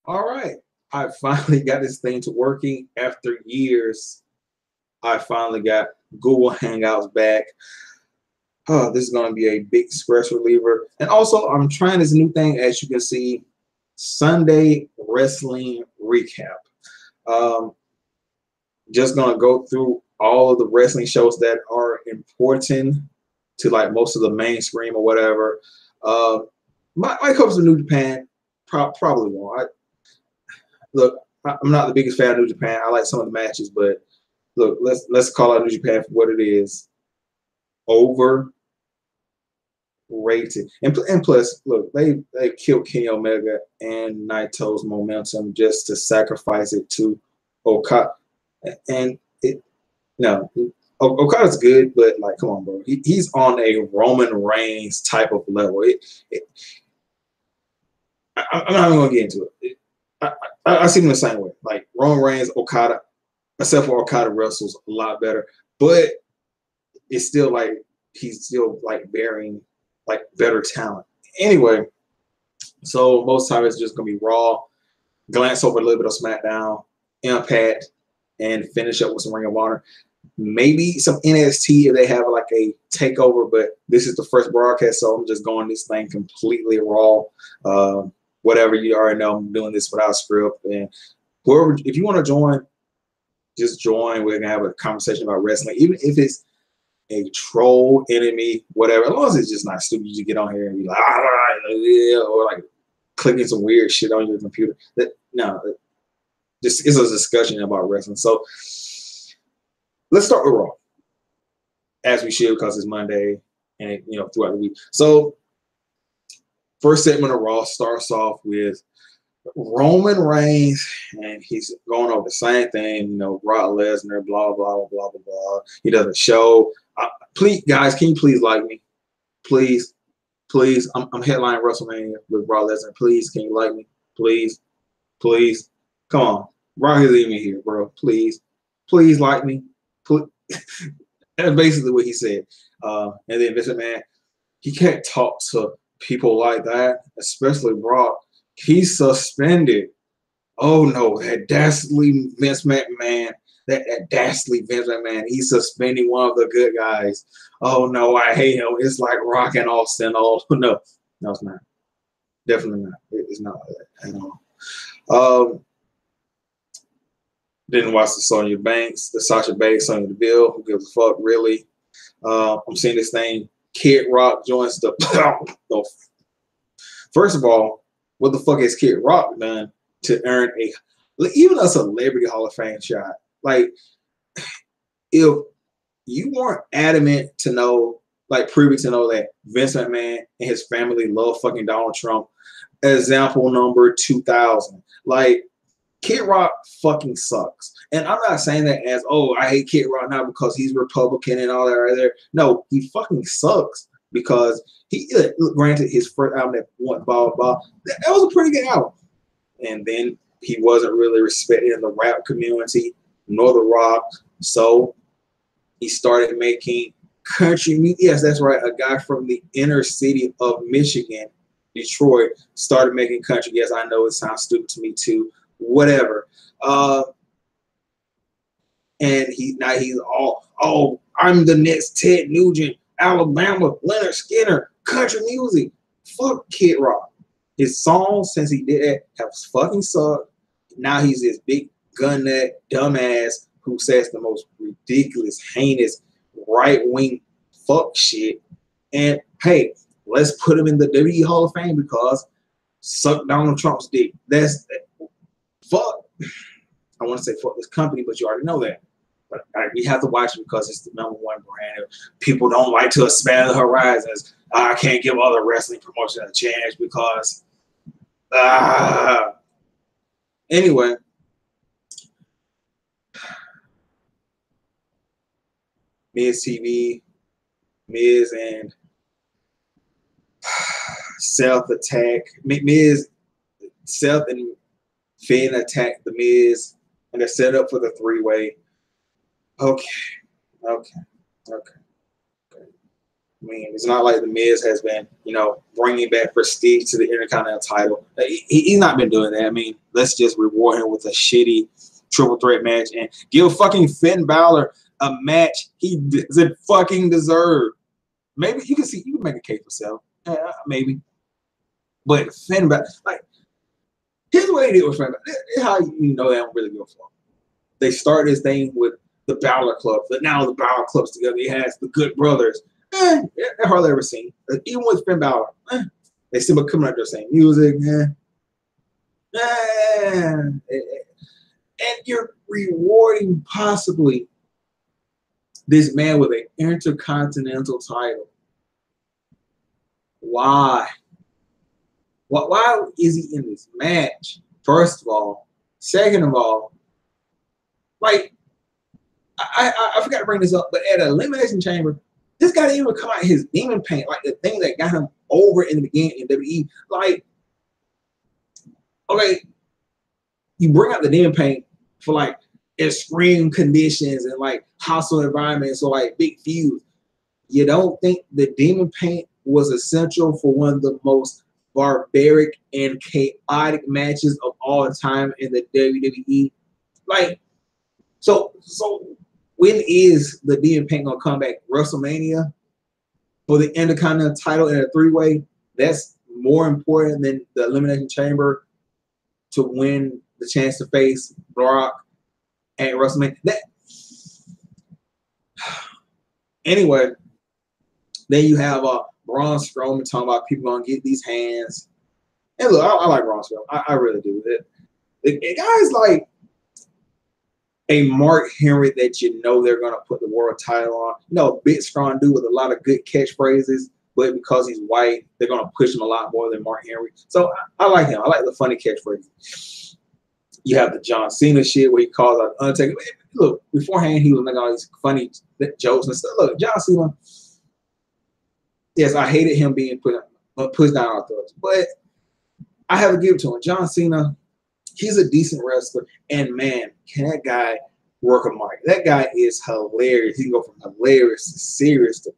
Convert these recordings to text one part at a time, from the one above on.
All right. I finally got this thing to working after years. I finally got Google Hangouts back. Oh, this is going to be a big stress reliever. And also, I'm trying this new thing, as you can see, Sunday wrestling recap. Um, just going to go through all of the wrestling shows that are important to like most of the mainstream or whatever. Uh, my comes to New Japan, probably won't. Look, I'm not the biggest fan of New Japan. I like some of the matches, but look, let's call out New Japan for what it is. Overrated. And plus, look, they killed Kenny Omega and Naito's momentum just to sacrifice it to Okada. And it no, Okada's good, but like, come on, bro. He's on a Roman Reigns type of level. I'm not even gonna get into it. I see them the same way. Like Roman Reigns, Okada, except for Okada wrestles a lot better, but it's still like he's still like bearing like better talent. Anyway, so most times it's just gonna be Raw, glance over a little bit of SmackDown, Impact, and finish up with some Ring of Honor. Maybe some NXT if they have like a takeover, but this is the first broadcast, so I'm just going this thing completely raw. Whatever, you already know, I'm doing this without script. And whoever, if you want to join, just join. We're gonna have a conversation about wrestling, even if it's a troll enemy, whatever. As long as it's just not stupid, you just get on here and be like, yeah, or like clicking some weird shit on your computer. No, just it's a discussion about wrestling. So let's start with Raw, as we should, because it's Monday and throughout the week. So first segment of Raw starts off with Roman Reigns, and he's going over the same thing, Brock Lesnar, blah, blah, blah, blah, blah. He doesn't show. Please, guys, can you please like me? Please, please. I'm headlining WrestleMania with Brock Lesnar. Please, can you like me? Please, please. Come on. Brock is leaving me here, bro. Please like me. Please. That's basically what he said. And then Vince McMahon, he can't talk to people like that, especially Brock. He's suspended. Oh no, that dastardly Vince McMahon. That dastardly Vince McMahon. He's suspending one of the good guys. Oh no, I hate him. It's like Rock and Austin. Oh no, it's not. Definitely not. It's not like that at all. Didn't watch the Sasha Banks, Sonya Deville. Who gives a fuck, really? I'm seeing this thing. Kid Rock joins the. First of all, what the fuck has Kid Rock done to earn even a celebrity Hall of Fame shot? Like, if you weren't adamant to know, like privy to know that Vince McMahon and his family love fucking Donald Trump, example number 2000. Like, Kid Rock fucking sucks. And I'm not saying that as, oh, I hate Kid Rock now because he's Republican and all that right there. No, he fucking sucks because he, granted, his first album that went blah, blah, blah, that was a pretty good album. And then he wasn't really respected in the rap community nor the rock. So he started making country music. Yes, that's right. A guy from the inner city of Michigan, Detroit, started making country. Yes, I know it sounds stupid to me too. Whatever. And now he's all, I'm the next Ted Nugent, Alabama, Leonard Skinner, country music. Fuck Kid Rock. His songs since he did that have fucking sucked. Now he's this big gun nut dumbass who says the most ridiculous, heinous, right-wing fuck shit. And hey, let's put him in the WWE Hall of Fame because suck Donald Trump's dick. That's fuck. I want to say fuck this company, but you already know that. But we have to watch it because it's the #1 brand. People don't like to expand the horizons. I can't give other wrestling promotions a chance because. Anyway, Miz TV, Miz and Seth attack. Miz, Seth and Finn attack the Miz, and they're set up for the 3-way. Okay. I mean, it's not like the Miz has been, you know, bringing back prestige to the Intercontinental title. He's not been doing that. I mean, let's just reward him with a shitty triple threat match and give fucking Finn Balor a match he doesn't fucking deserve. Maybe you can make a case for yourself. Maybe. But Finn Balor, like, here's what they did with Finn Balor. This is how you know they don't really give a fuck. They started this thing with the Balor Club, but now the Balor Club's together. He has the Good Brothers. They're hardly ever seen. Even with Finn Balor, they still coming out there saying music. And you're rewarding possibly this man with an intercontinental title. Why? Why is he in this match? First of all. Second of all, like, I forgot to bring this up, but at an Elimination Chamber, this guy didn't even come out his demon paint, like the thing that got him over in the beginning in WWE. Like, okay, you bring out the demon paint for like extreme conditions and like hostile environments or like big feuds. You don't think the demon paint was essential for one of the most barbaric and chaotic matches of all time in the WWE? Like, so when is the demon paint gonna come back? WrestleMania for the Intercontinental title in a three-way? That's more important than the Elimination Chamber to win the chance to face Brock at WrestleMania. Anyway, then you have Braun Strowman talking about people gonna get these hands. And look, I like Braun Strowman. I really do. The guy's like a Mark Henry that you know they're gonna put the world title on. You know, a big strong dude with a lot of good catchphrases, but because he's white, they're gonna push him a lot more than Mark Henry. So I like him. I like the funny catchphrases. You have the John Cena shit where he calls out Undertaker. Look, beforehand he was making all these funny jokes and stuff. Look, John Cena. Yes, I hated him being pushed down our throats, but I have to give it to him. John Cena, he's a decent wrestler, and man, can that guy work a mic? That guy is hilarious. He can go from hilarious to serious.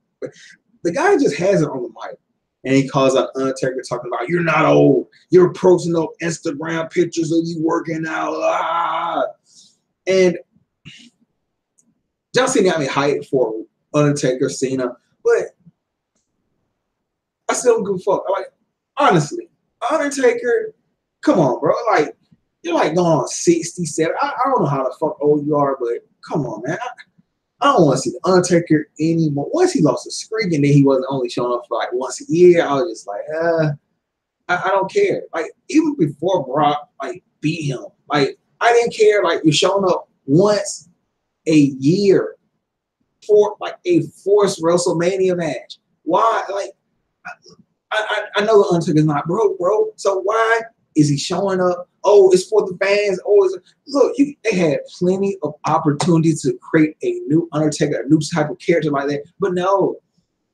The guy just has it on the mic, and he calls out Undertaker talking about, "You're not old. You're posting up Instagram pictures of you working out." And John Cena got me hyped for Undertaker, Cena, but I still don't give a fuck. Like, honestly, Undertaker, come on, bro. Like, you're like going on 67. I don't know how the fuck old you are, but come on, man. I don't want to see the Undertaker anymore. Once he lost the streak and then he wasn't only showing up for like once a year, I was just like, I don't care. Like, even before Brock like beat him, like, I didn't care. Like, you're showing up once a year for like a forced WrestleMania match. Why? Like, I know the Undertaker's not broke, bro. So why is he showing up? Oh, it's for the fans. Oh, look, they had plenty of opportunities to create a new Undertaker, a new type of character like that. But no,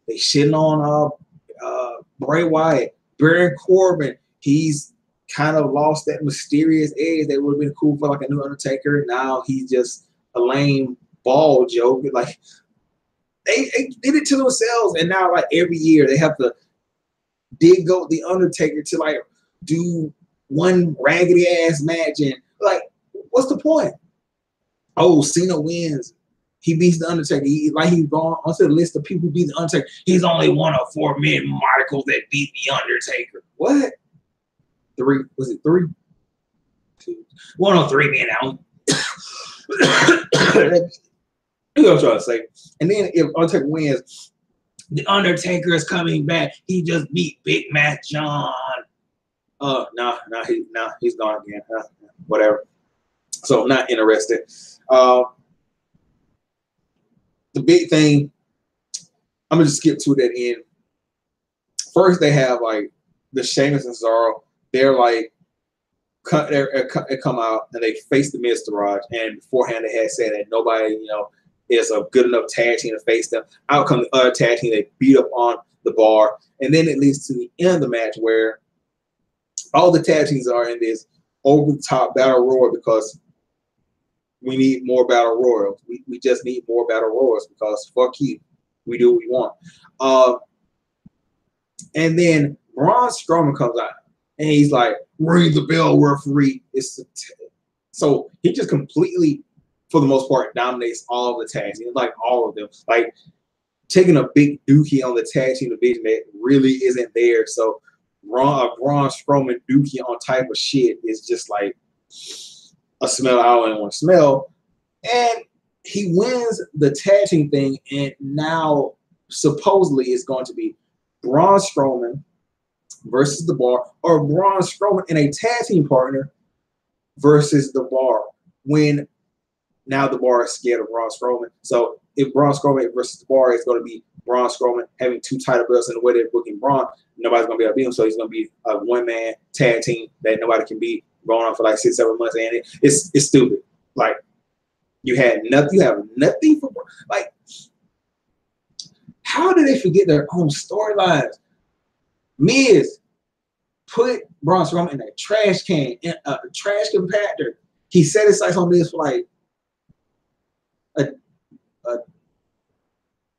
they shitting on Bray Wyatt, Baron Corbin. He's kind of lost that mysterious edge that would have been cool for like a new Undertaker. Now he's just a lame ball joke. Like, they did it to themselves, and now like every year they have to dig up the Undertaker to like do one raggedy ass match, and like, what's the point? Oh, Cena wins. He beats the Undertaker. He's gone onto the list of people who beat the Undertaker. He's only one of 4 men Michaels that beat the Undertaker. What? 3? Was it 3? 2. One of 3 men out. You know what I'm trying to say. And then if Undertaker wins, the Undertaker is coming back. He just beat Big Mac John. He's gone again. Whatever. So I'm not interested. The big thing, I'm gonna just skip to that end. First, they have like the Sheamus and Cesaro. They're like, they come out and they face the Miz Taraj. And beforehand, they had said that nobody, is a good enough tag team to face them. Out come the other tag team. They beat up on the bar, and then it leads to the end of the match where all the tag teams are in this over-the-top battle royal because we need more battle royals. We just need more battle royals because fuck you. We do what we want. And then Braun Strowman comes out and he's like, ring the bell, referee. So he just completely, for the most part, dominates all of the tag teams, like all of them. Like taking a big dookie on the tag team division that really isn't there. So Braun Strowman dookie on type of shit is just like a smell I don't even want to smell. And he wins the tag team thing, and now supposedly it's going to be Braun Strowman versus the Bar, or Braun Strowman and a tag team partner versus the Bar. When now the Bar is scared of Braun Strowman. So if Braun Strowman versus the Bar, it's going to be Braun Strowman having 2 title belts, and the way they're booking Braun, nobody's going to be able to beat him. So he's going to be a one-man tag team that nobody can beat, going on for like 6-7 months, and it's stupid. Like you have nothing for like. How do they forget their own storylines? Miz put Braun Strowman in a trash can, in a trash compactor. He set his sights on this for like a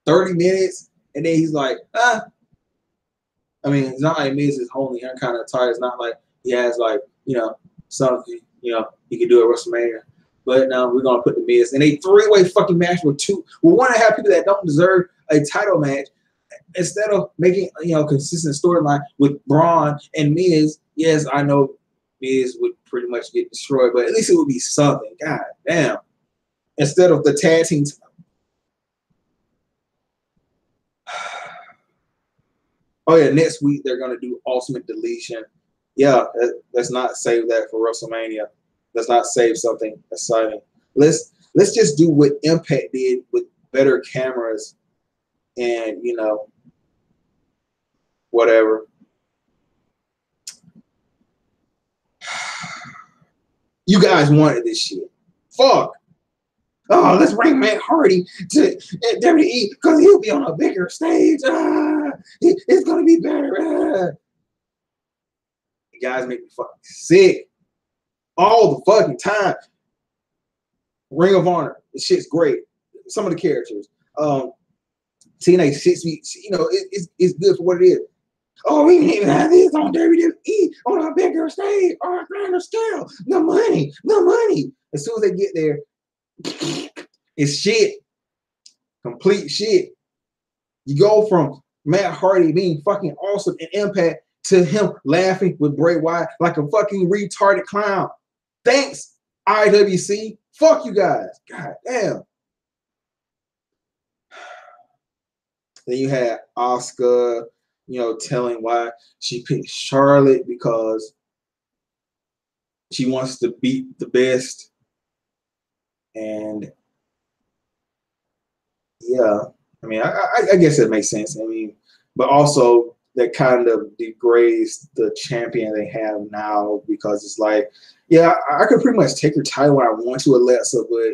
30 minutes, and then he's like, I mean, it's not like Miz is holding him kind of tired. It's not like he has like, something, he can do at WrestleMania. But now we're gonna put the Miz in a 3-way fucking match with 1.5 people that don't deserve a title match, instead of making consistent storyline with Braun and Miz. Yes, I know Miz would pretty much get destroyed, but at least it would be something. God damn. Instead of the tag team. Oh yeah, next week they're gonna do Ultimate Deletion. Yeah, let's not save that for WrestleMania. Let's not save something exciting. Let's just do what Impact did with better cameras and whatever. You guys wanted this shit. Fuck. Oh, let's bring Matt Hardy to WWE because he'll be on a bigger stage. It's gonna be better. You guys make me fucking sick all the fucking time. Ring of Honor, this shit's great. Some of the characters, TNA 6 weeks, it's good for what it is. Oh, we didn't even have this on WWE on a bigger stage, on a grander scale. The money. As soon as they get there, it's shit. Complete shit. You go from Matt Hardy being fucking awesome in Impact to him laughing with Bray Wyatt like a fucking retarded clown. Thanks, IWC. Fuck you guys. God damn. Then you had Asuka, telling why she picked Charlotte because she wants to beat the best. And yeah, I mean, I guess it makes sense. I mean, but also that kind of degrades the champion they have now, because it's like, yeah, I could pretty much take her title when I want to, Alexa, but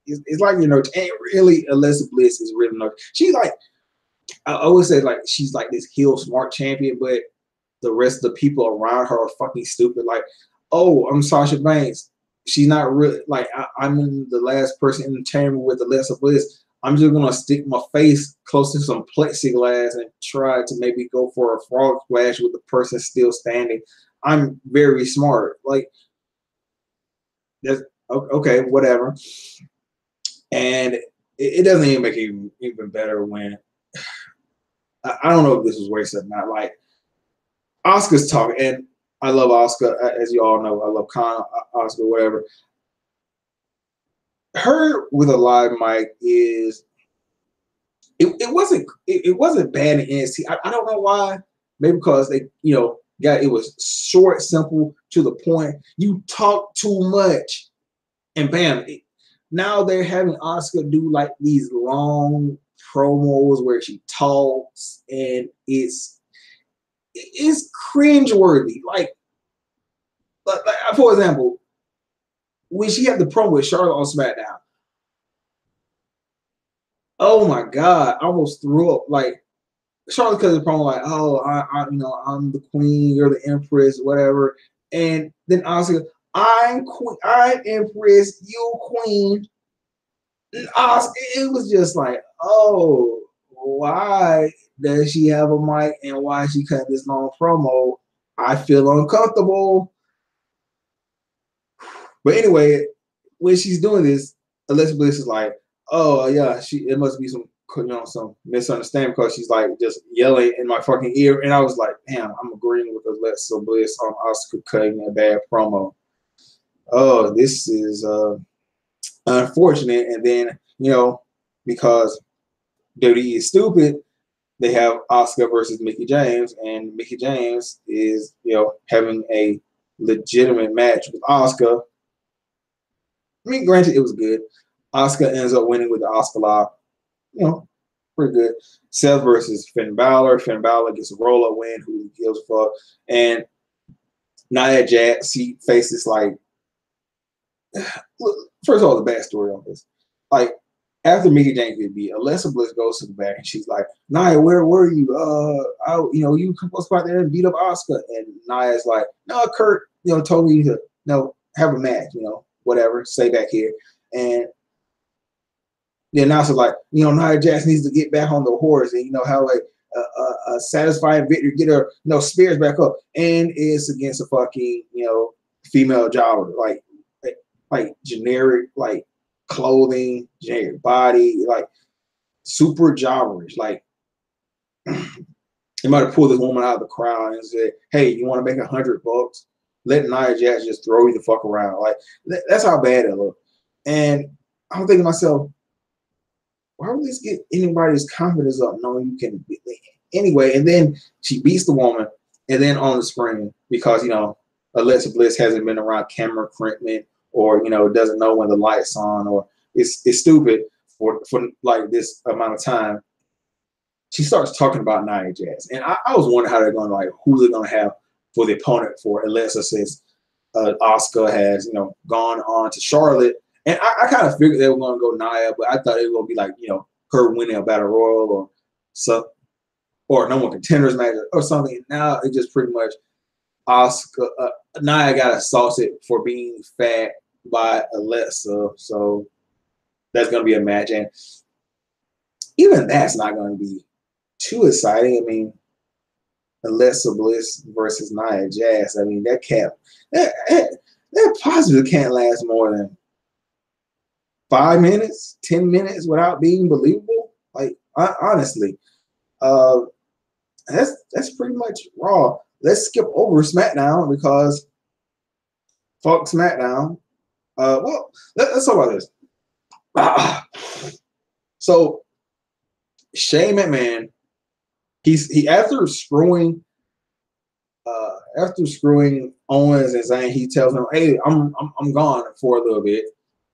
it's like, ain't really Alexa Bliss is really no. She's like, I always say like she's like this heel smart champion, but the rest of the people around her are fucking stupid. Like, oh, I'm Sasha Banks. She's not really like I'm the last person in the chamber with Alexa Bliss. I'm just gonna stick my face close to some plexiglass and try to maybe go for a frog splash with the person still standing. I'm very smart. Like, that's okay, whatever. And it doesn't even make it even better when I don't know if this was wasted or not. Like, Asuka's talking, and I love Asuka, as you all know. I love Asuka, whatever. Her with a live mic is it wasn't bad in NXT. I don't know why. Maybe because they it was short, simple, to the point. You talk too much, and bam. Now they're having Asuka do like these long promos where she talks, and it's cringeworthy. Like, for example, when she had the promo with Charlotte on SmackDown, oh my God, I almost threw up. Like, Charlotte cut the promo like, oh, I'm the queen, you're the empress, whatever. And then Asuka, I'm queen, I'm empress, you queen. And Asuka, it was just like, oh, why does she have a mic and why she cut this long promo? I feel uncomfortable. But anyway, when she's doing this, Alexa Bliss is like, "Oh yeah, it must be some some misunderstanding because she's like just yelling in my fucking ear." And I was like, "Damn, I'm agreeing with Alexa Bliss on Oscar cutting a bad promo." Oh, this is unfortunate. And then because WWE is stupid, they have Oscar versus Mickie James, and Mickie James is having a legitimate match with Oscar. I mean, granted, it was good. Oscar ends up winning with the Oscar lock. Pretty good. Seth versus Finn Balor. Finn Balor gets a roll-up win. Who gives a fuck? And Nia Jax, she faces like. First of all, the backstory on this. Like, after Mickie James get beat, Alexa Bliss goes to the back and she's like, "Nia, where were you? You supposed to go out there and beat up Oscar." And Nia's like, "No, Kurt, told me to have a match, whatever, stay back here." And then also like, Nia Jax needs to get back on the horse and have like a satisfying victory, get her, spears back up, and it's against a fucking female jobber, like generic like clothing, generic body, like super jobberish. Like they might have pulled this woman out of the crowd and said, "Hey, you want to make $100? Let Nia Jax just throw you the fuck around." Like that's how bad it looked. And I'm thinking to myself, why would this get anybody's confidence up knowing you can beat me? Anyway, and then she beats the woman, and then on the screen, because Alexa Bliss hasn't been around camera equipment, or doesn't know when the light's on, or it's stupid for like this amount of time. She starts talking about Nia Jax, and I was wondering how they're going to, like, who they're going to have for the opponent for Alexa, since Asuka has gone on to Charlotte. And I kind of figured they were going to go Nia, but I thought it was going to be like, her winning a battle royal or some, or no one contenders match or something. Now it just pretty much Asuka, Nia got assaulted for being fat by Alexa, so that's going to be a match. And even that's not going to be too exciting. I mean, Alexa Bliss versus Nia Jax. I mean, that possibly can't last more than 5 minutes, 10 minutes without being believable. Like, honestly, that's pretty much Raw. Let's skip over SmackDown because fuck SmackDown. Well, let's talk about this. So Shane McMahon, he after screwing Owens and Zayn, he tells them, "Hey, I'm gone for a little bit,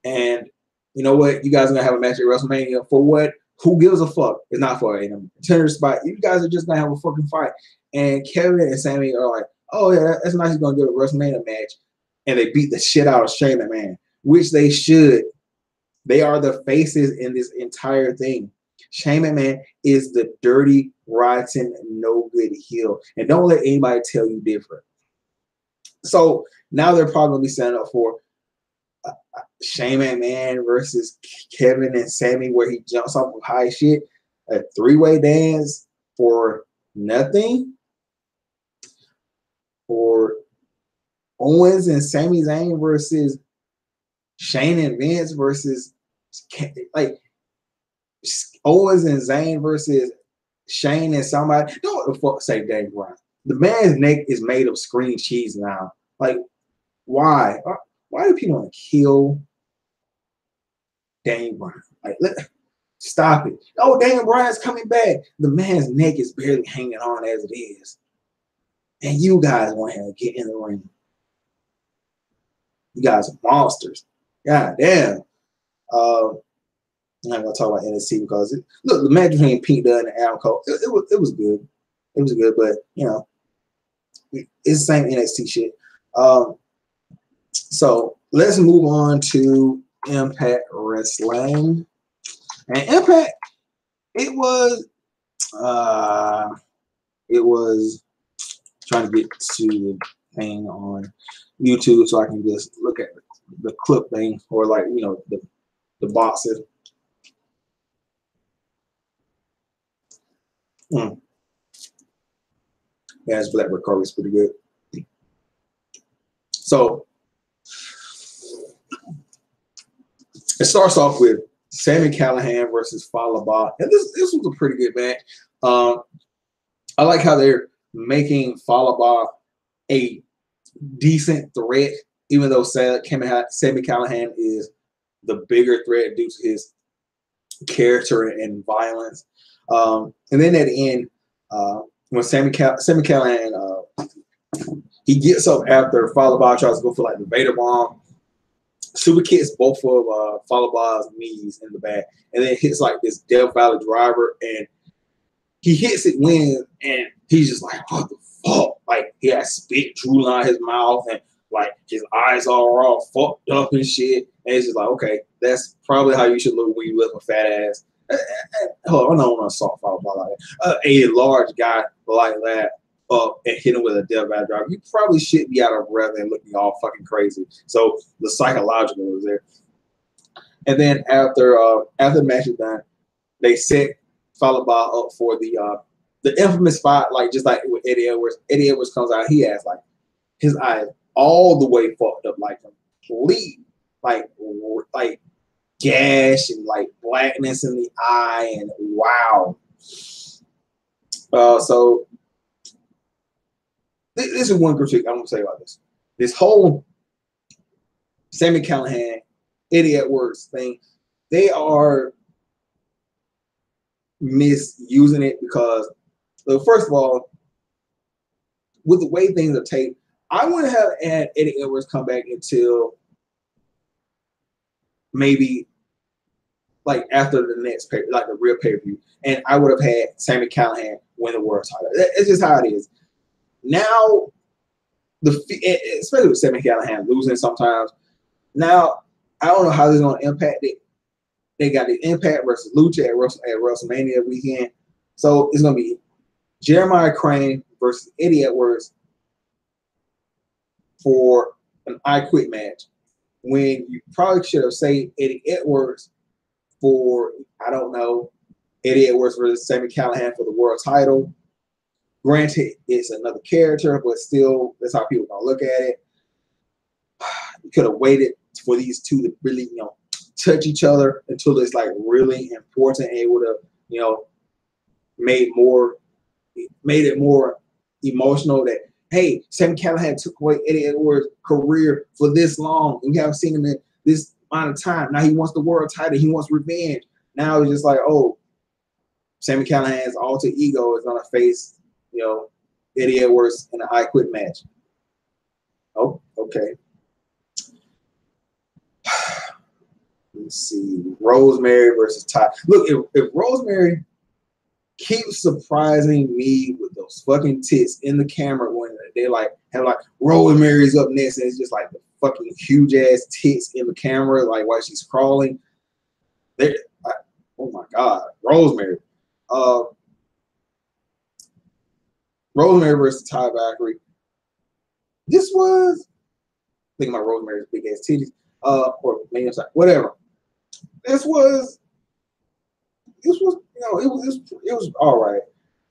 and you know what? You guys are gonna have a match at WrestleMania for what? Who gives a fuck? It's not for a contender spot. You guys are just gonna have a fucking fight." And Kevin and Sammy are like, "Oh yeah, that's nice. He's gonna give a WrestleMania match," and they beat the shit out of Shane McMahon, which they should. They are the faces in this entire thing. Shane McMahon is the dirty, rotten, no good heel, and don't let anybody tell you different. So now they're probably gonna be setting up for Shane McMahon versus Kevin and Sammy, where he jumps off of high shit, a three-way dance for nothing, or Owens and Sami Zayn versus Shane and Vince versus like Owens and Zayn versus Shane and somebody. Don't what the fuck say Dave Bryan. The man's neck is made of screen cheese now. Like, why? Why do people want to kill Daniel Bryan? Like, stop it. Oh, Daniel Bryan's coming back. The man's neck is barely hanging on as it is. And you guys want him to get in the ring. You guys are monsters. God damn. I'm not gonna talk about NXT because look, the match between Pete Dunne and Adam Cole, it was good. It was good, but it's the same NXT shit. So let's move on to Impact Wrestling. And Impact, it was trying to get to the thing on YouTube so I can just look at the clip thing, or like the boxes. Mm. Yeah, his Blackbird card is pretty good. So it starts off with Sami Callihan versus Falaba, and this was a pretty good match. I like how they're making Falaba a decent threat, even though Sami Callihan is the bigger threat due to his character and violence. And then at the end, when Sami Callihan he gets up after Falaba tries to go for like the Vader bomb, super kicks both of Falaba's knees in the back, and then hits like this Death Valley driver, and he hits it when, and he's just like, what the fuck? Like, he has spit drooling out his mouth, and like his eyes are all fucked up and shit. And it's just like, okay, that's probably how you should look when you lift a fat ass. Hold on, I don't want to assault Falaba like that. A large guy like that up and hit him with a Death Valley driver, you probably should be out of breath and looking all fucking crazy. So the psychological was there. And then after the match is done, they set Falaba up for the infamous spot, like just like with Eddie Edwards. Eddie Edwards comes out, he has like his eyes all the way fucked up, like complete, like gash and like blackness in the eye, and wow. So this is one critique I'm gonna say about this. This whole Sami Callihan, Eddie Edwards thing, they are misusing it because, first of all, with the way things are taped, I wouldn't have had Eddie Edwards come back until maybe like after the next pay, like the real pay-per-view, and I would have had Sami Callihan win the world title. It's just how it is. Now, especially with Sami Callihan losing sometimes, now I don't know how this is going to impact it. They got the Impact versus Lucha at WrestleMania weekend. So it's going to be Jeremiah Crane versus Eddie Edwards for an I Quit match, when you probably should have saved Eddie Edwards for, I don't know, Eddie Edwards versus Sami Callihan for the world title. Granted, it's another character, but still, that's how people are going to look at it. You could have waited for these two to really, touch each other until it's like really important, and it would have, made it more emotional that, hey, Sami Callihan took away Eddie Edwards' career for this long. We haven't seen him in this amount of time. Now he wants the world title. He wants revenge. Now it's just like, oh, Sami Callihan's alter ego is going to face, Eddie Edwards in an I Quit match. Oh, okay. Let's see. Rosemary versus Ty. Look, if Rosemary keeps surprising me with those fucking tits in the camera when they like have like Rosemary's up next, and it's just like the fucking huge ass tits in the camera, like while she's crawling. Oh my God, Rosemary. Rosemary versus Ty Valkyrie. This was, thinking about Rosemary's big ass titties, or maybe I'm sorry, whatever. This was, it was all right.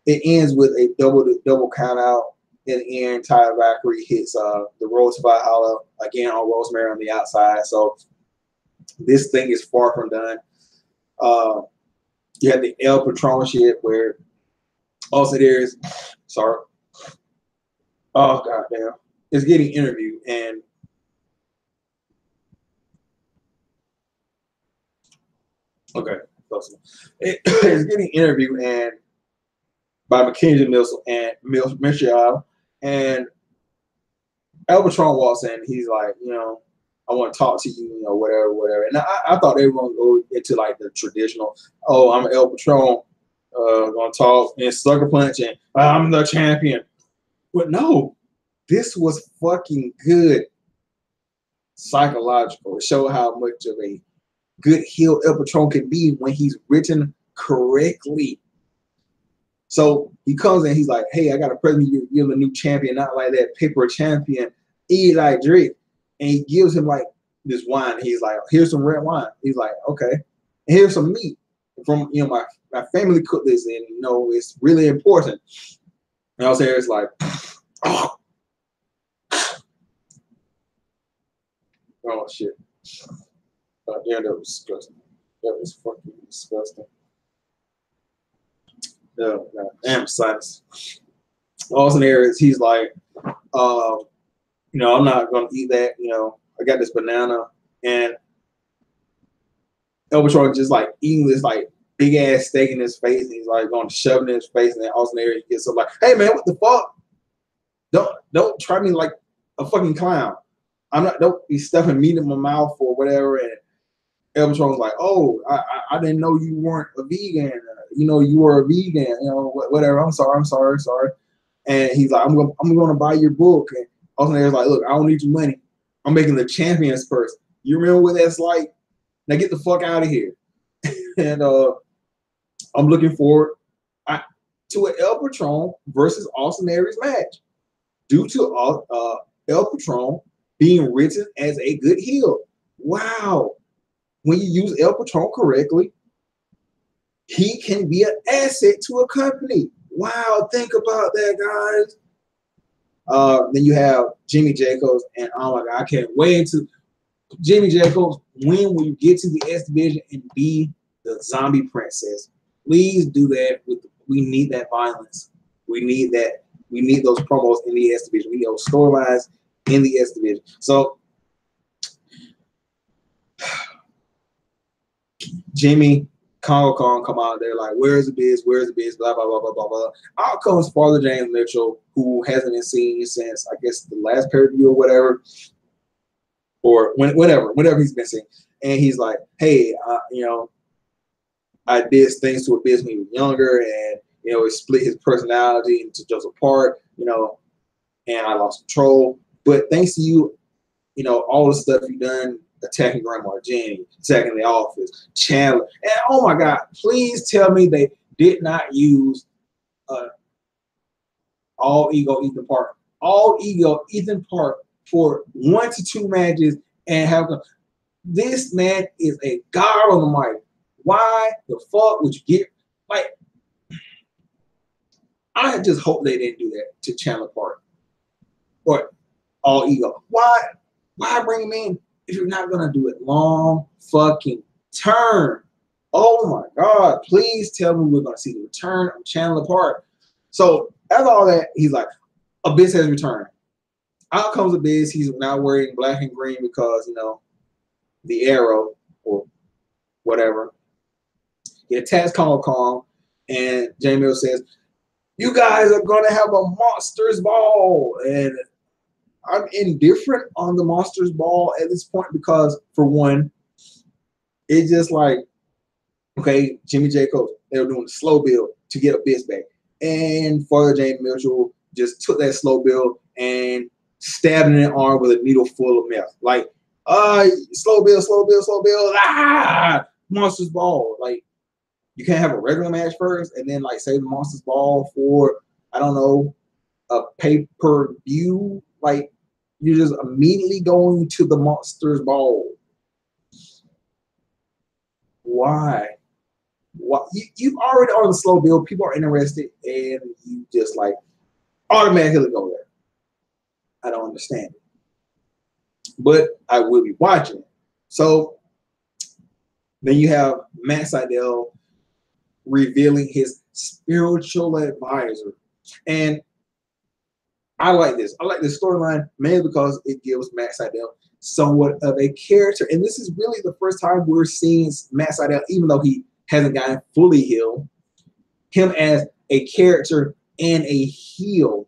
It ends with a double count out. In the end, Ty Valkyrie hits the Road to Valhalla again on Rosemary on the outside. So this thing is far from done. You have the El Patron shit where also there's, sorry, oh goddamn, it's getting interviewed, and okay, it's getting interviewed and by Mackenzie Mitchell and El Patron walks in. He's like, I want to talk to you, whatever. And I thought they were going to go into like the traditional, oh, I'm El Patron, going to talk and sucker punch, and I'm the champion. But no, this was fucking good psychological. It showed how much of a good heel El Patron can be when he's written correctly. So he comes in, he's like, hey, I got a present. You're the new champion, not like that paper champion, Eli Drake. And he gives him like this wine. He's like, here's some red wine. He's like, okay. And here's some meat. from my family cooked this, and it's really important. And I was there, it's like, oh, oh shit. Damn, that was disgusting. That was fucking disgusting. No, damn silence. Austin Aries, he's like, I'm not gonna eat that. I got this banana, and Elbatron just like eating this like big ass steak in his face, and he's like going to shove it in his face, and then Austin Aries gets up like, "Hey man, what the fuck? Don't try me like a fucking clown. Don't be stuffing meat in my mouth or whatever." And Elbatron was like, "Oh, I didn't know you weren't a vegan. You were a vegan. Whatever. I'm sorry. And he's like, I'm gonna buy your book." And Austin Aries like, "Look, I don't need your money. I'm making the champions purse. You remember what that's like? Now get the fuck out of here." And I'm looking forward to an El Patron versus Austin Aries match, due to El Patron being written as a good heel. Wow. When you use El Patron correctly, he can be an asset to a company. Wow, think about that, guys. Then you have Jimmy Jacobs, and oh my God, I can't wait to Jimmy Jacobs. When will you get to the S division and be the zombie princess? Please do that. We need that violence. We need that. We need those promos in the S division. We need those storylines in the S division. So Jimmy, Congo Kong come out there like, where's the biz? Where's the biz? Blah, blah, blah, blah, blah, blah. Out comes Father James Mitchell, who hasn't been seen since, I guess, the last pay-per-view or whatever. Or whenever he's been seen. And he's like, hey, I did things to Abyss when he was younger, and, it split his personality into just apart, and I lost control. But thanks to you, all the stuff you've done, attacking Grandma Jenny, attacking the office, Chandler. And oh my God, please tell me they did not use all ego Ethan Park. All ego Ethan Park for 1 to 2 matches and have them. This man is a god on the mic. Why the fuck would you get like? I just hope they didn't do that to Chandler Park or all ego. Why bring him in if you're not gonna do it long fucking term? Oh my God, please tell me we're gonna see the return of Chandler Park. So after all that, he's like, Abyss has returned. Out comes Abyss. He's now wearing black and green because, the arrow or whatever. He attacks Kong Kong, and Jamie says, you guys are going to have a Monsters Ball. And I'm indifferent on the Monsters Ball at this point because, for one, it's just like, okay, Jimmy Jacobs, they were doing a slow build to get Abyss back. And Father James Mitchell just took that slow build and stabbed in the arm with a needle full of meth. Like, slow build, Monsters Ball. Like, you can't have a regular match first and then like save the Monsters Ball for, I don't know, a pay-per-view. Like, you're just immediately going to the Monsters Ball. Why? You already on the slow build. People are interested, and you just like automatically go there. I don't understand it, but I will be watching it. So then you have Matt Sydal revealing his spiritual advisor, and I like this. I like this storyline mainly because it gives Matt Sydal somewhat of a character, and this is really the first time we're seeing Matt Sydal, even though he hasn't gotten fully healed, him as a character and a heel.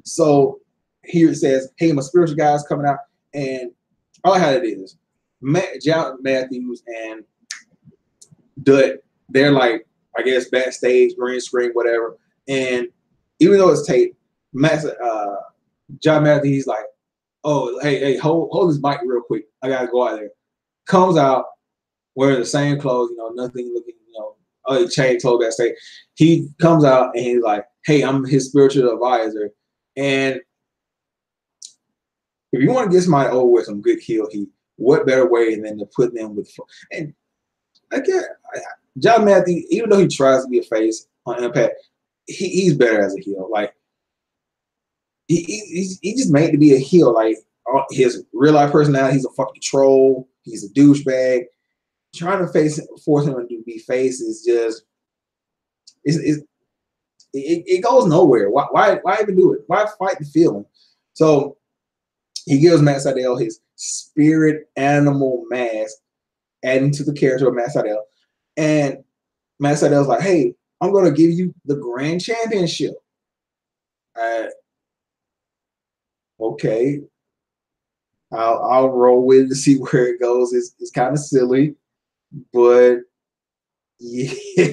So here it says, hey, my spiritual guy's coming out, and I like how it is. John Matthews and Dutt, they're like, I guess, backstage, green screen, whatever. And even though it's taped, John Matthews, he's like, oh, hey, hold this mic real quick. I gotta go out there. Comes out wearing the same clothes, nothing looking, he changed clothes backstage. He comes out and he's like, hey, I'm his spiritual advisor. And if you want to get somebody over with some good heel heat, what better way than to put them with? And again, John Matthews, even though he tries to be a face on Impact, he's better as a heel. Like he just made to be a heel. Like his real life personality, he's a fucking troll. He's a douchebag. Trying to force him to be face is just it goes nowhere. Why even do it? Why fight the feeling? So he gives Matt Sydal his spirit animal mask, adding to the character of Matt Sydal. And Matt Sydal's like, hey, I'm going to give you the grand championship. Okay. I'll roll with it to see where it goes. It's kind of silly, but yeah.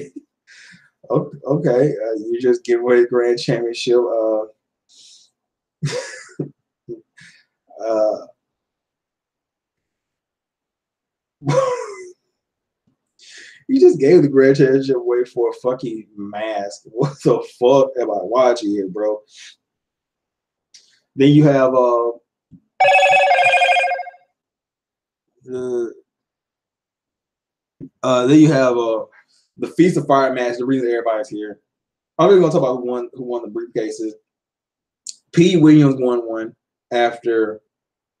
Okay. You just give away the grand championship. You just gave the grand championship away for a fucking mask. What the fuck am I watching here, bro? Then you have the Feast of Fire match. The reason everybody's here. I'm just gonna talk about who won the briefcases. P. Williams won one after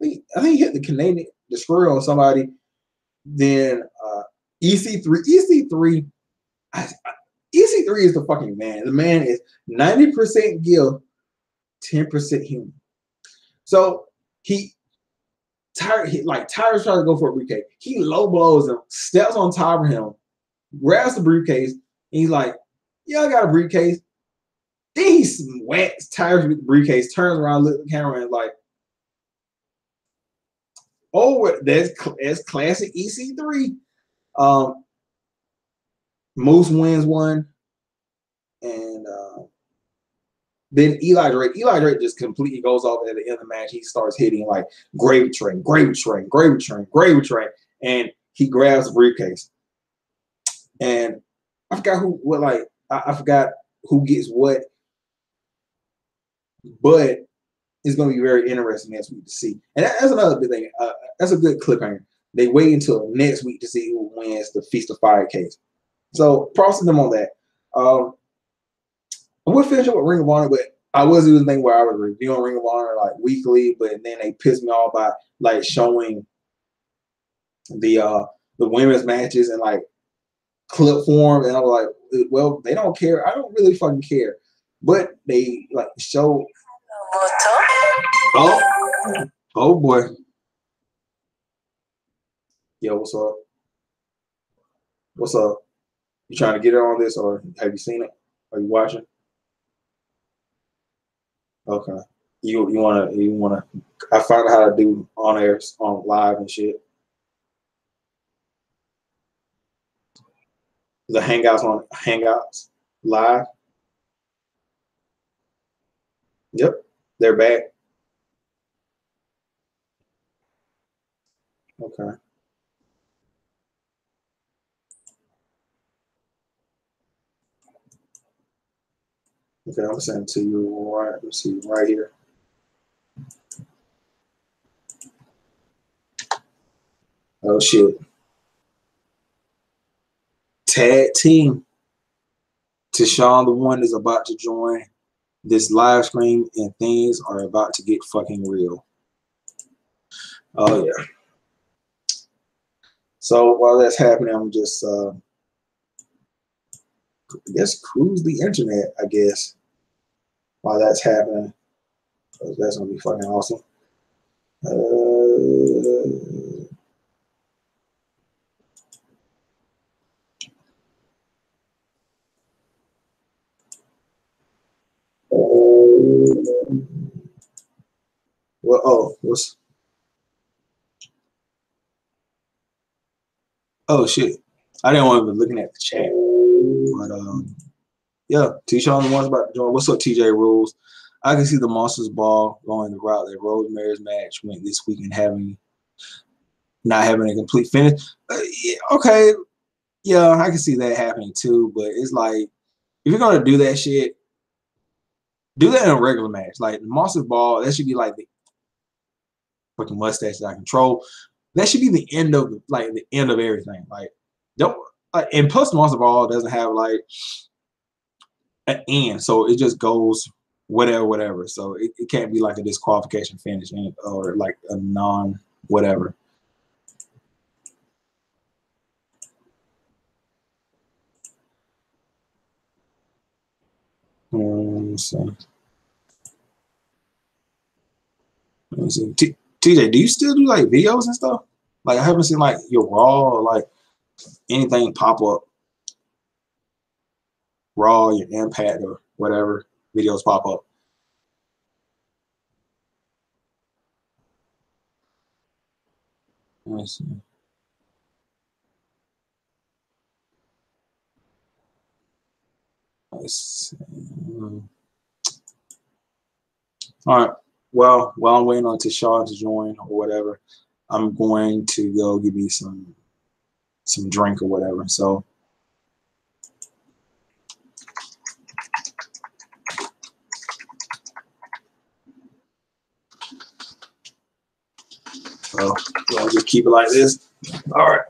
I think he hit the Canadian Destroyer on somebody. Then EC3 is the fucking man. The man is 90% Gil, 10% human. So Tyra's trying to go for a briefcase. He low blows him, steps on top of him, grabs the briefcase, and he's like, yeah, I got a briefcase. Then he whacks Tyra's with the briefcase, turns around, looks at the camera, and like, oh, that's classic EC3. Moose wins one, and then Eli Drake just completely goes off at the end of the match. He starts hitting like gravy train, and he grabs the briefcase. And I forgot I forgot who gets what, but it's going to be very interesting next week to see. And that's another big thing. That's a good cliffhanger. They wait until next week to see who wins the Feast of Fire case. So props to them on that. We'll finish up with Ring of Honor, but I was doing the thing where I was reviewing Ring of Honor like weekly, but then they pissed me off by like showing the women's matches and like clip form, and I was like, well, they don't care. I don't really fucking care, but they like show. Oh boy. Yo, what's up? What's up? You trying to get it on this, or have you seen it? Are you watching? Okay. You wanna I found out how to do on air, on live and shit. The Hangouts live. Yep, they're back. Okay. Okay, I'm sending it to you right. Let's see right here. Oh shit. Tag team. Tashawn the One is about to join this live stream, and things are about to get fucking real. Oh yeah. So while that's happening, I'm just I guess cruise the internet, I guess. While that's happening. That's gonna be fucking awesome. Well, oh shit. I didn't want to be looking at the chat. But yeah, T-Shawn the One's about to join. What's up, TJ Rules? I can see the Monsters Ball going the route that Rosemary's match went this week and not having a complete finish. Yeah, okay, yeah, I can see that happening too. But it's like, if you're gonna do that shit, do that in a regular match. Like the Monsters Ball, that should be like the fucking mustache that I control. That should be the end of everything. Like, don't and plus most of all, it doesn't have like an end, so it just goes whatever. So it can't be like a disqualification finish or like a non whatever. So let me see. TJ, do you still do like videos and stuff? Like I haven't seen like your Raw or like anything pop up. Raw, your Impact or whatever videos pop up. Let me see. Let's see. All right. Well, while I'm waiting on Tashar to join or whatever, I'm going to go give me some drink or whatever. So I'll just keep it like this. All right.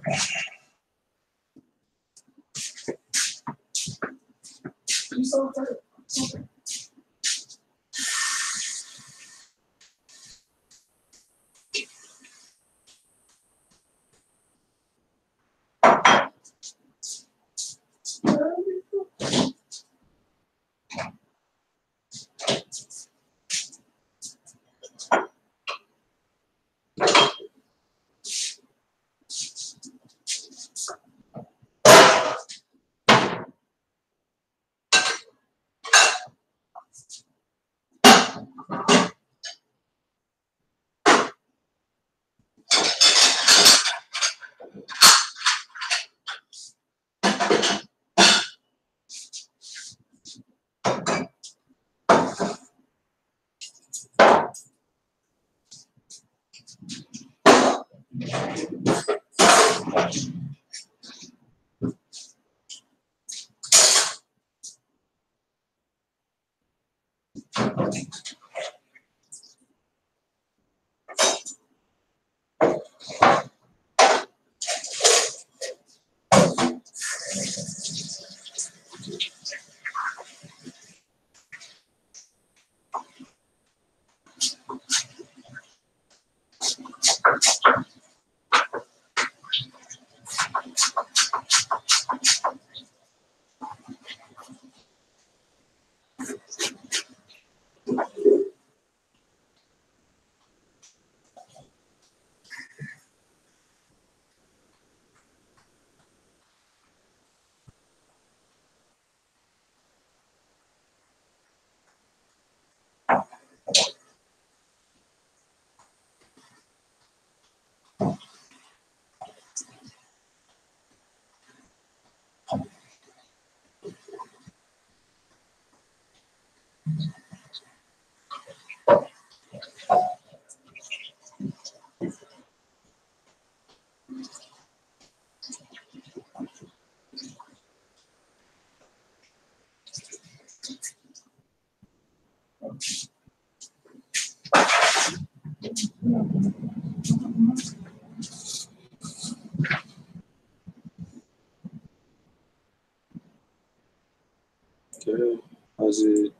Okay. How's it?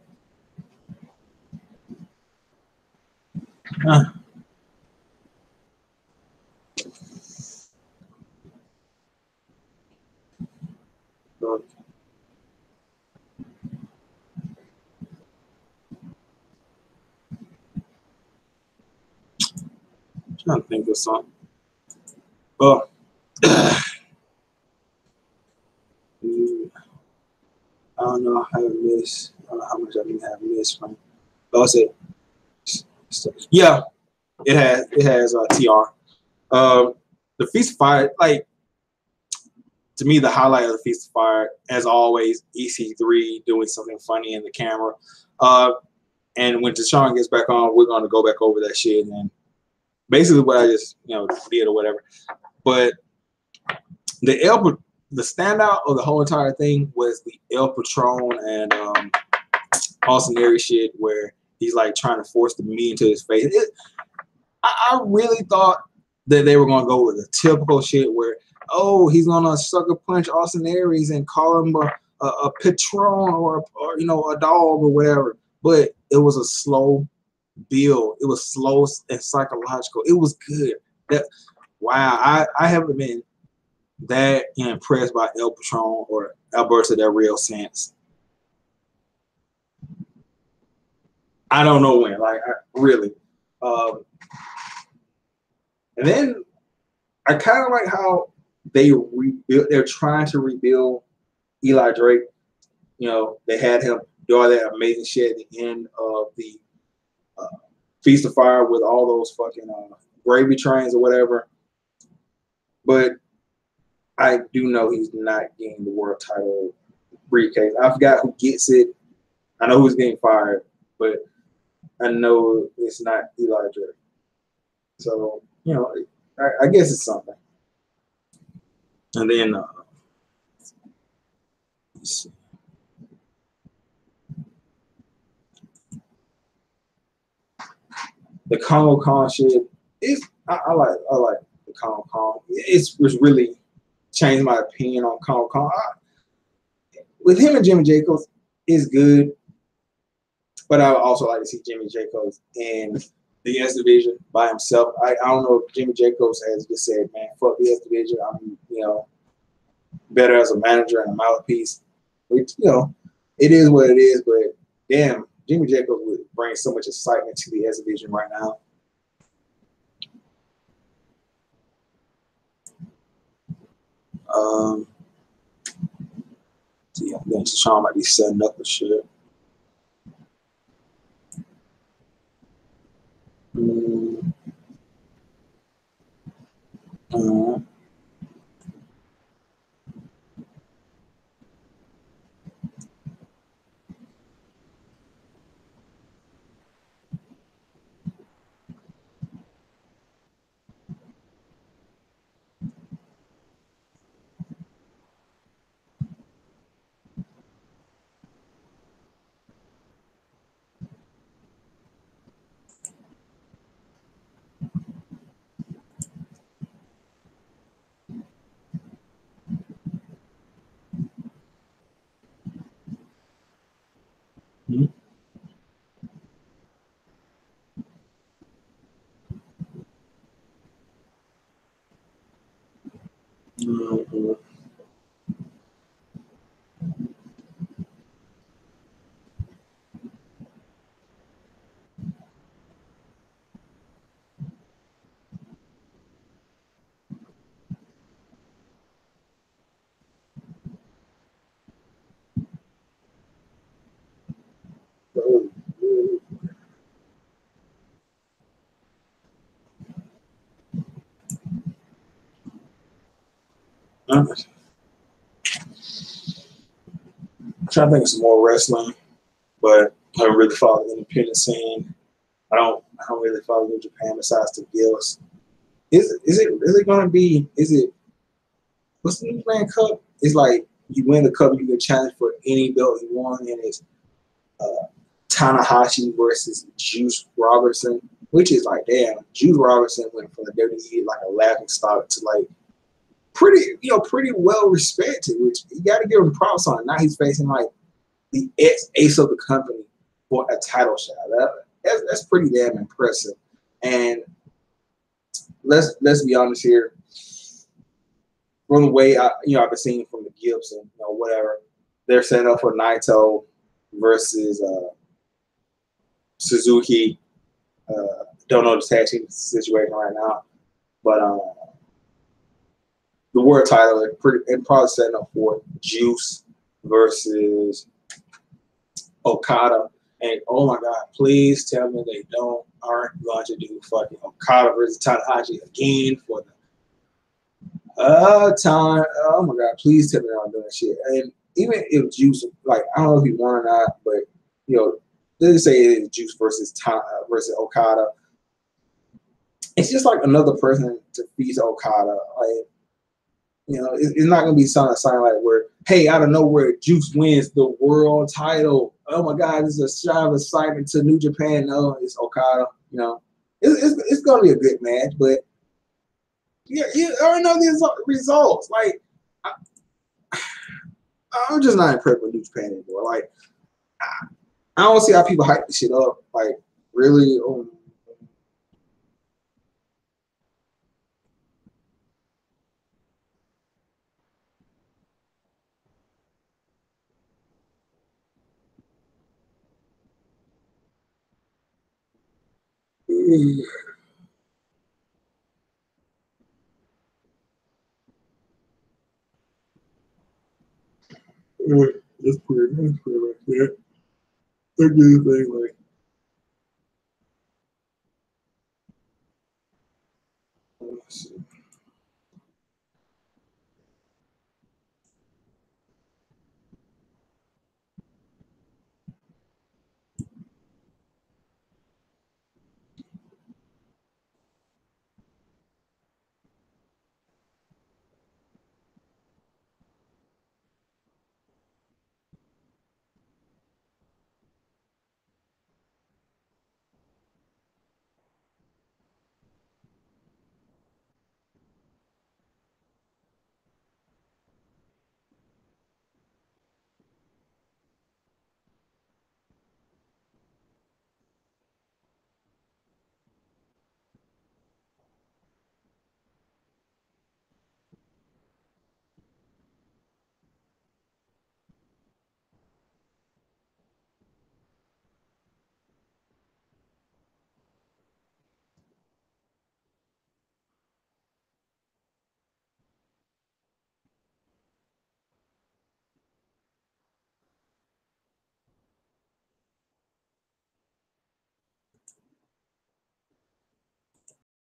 Huh. I'm trying to think of something. Well, I don't know how I miss. I don't know how much I have missed from. But I said, yeah, it has TR. The Feast of Fire, like to me, the highlight of the Feast of Fire, as always, EC3 doing something funny in the camera. And when Deshaun gets back on, we're going to go back over that shit and basically what I just did or whatever. But the standout of the whole entire thing was the El Patron and Austin Aries shit where he's like trying to force the meat into his face. I really thought that they were going to go with a typical shit where oh, he's gonna sucker punch Austin Aries and call him a patron or you know, a dog or whatever. But it was a slow build. It was slow and psychological. It was good. That wow, I haven't been that impressed by El Patron or Alberto Del Rio since I don't know when. Like really. And then I kind of like how they rebuild. They're trying to rebuild Eli Drake. You know, they had him do all that amazing shit at the end of the Feast of Fire with all those fucking gravy trains or whatever. But I do know he's not getting the world title briefcase. I forgot who gets it. I know who's getting fired, but I know it's not Eli Drake. So, you know, I guess it's something. And then, let's see. The Congo Kong shit is I like the Congo Kong. It's really changed my opinion on Congo Kong. With him and Jimmy Jacobs is good, but I would also like to see Jimmy Jacobs in the S division by himself. I don't know if Jimmy Jacobs has just said, man, fuck the S division. I'm, you know, better as a manager and a mouthpiece. Which, you know, it is what it is, but damn, Jimmy Jacobs would bring so much excitement to the S division right now. See, I'm getting to Sean might be setting up and shit. I'm trying to think of some more wrestling, but I don't really follow the independent scene. I don't really follow New Japan besides the Gills. Is it really gonna be? Is it what's the New Japan Cup? It's like you win the cup, you can challenge for any belt you want, and it's Tanahashi versus Juice Robertson, which is like damn. Juice Robertson went from the WWE like a laughing stock to like pretty well respected, which you got to give him props on. Now he's facing like the ex-ace of the company for a title shot. That's pretty damn impressive. And let's be honest here. From the way I've been seeing from the Gibson, whatever, they're setting up for Naito versus Suzuki. Don't know the tag team situation right now, but the world title and probably setting up for Juice versus Okada. And oh my God, please tell me they aren't going to do fucking Okada versus Tanahashi again for the time. Oh my God, please tell me they're not doing shit. And even if Juice, like, I don't know if he won or not, but let's say it is Juice versus Okada. It's just like another person to face Okada. Like, it's not gonna be something like where, hey, out of nowhere, Juice wins the world title. Oh my God, this is a shot of excitement to New Japan. No, it's Okada. It's gonna be a good match, but Yeah, you already know the results. Like, I, I'm just not impressed with New Japan anymore. Like, I don't see how people hype this shit up. Like, really? That's pretty much it. I do think like, let's see.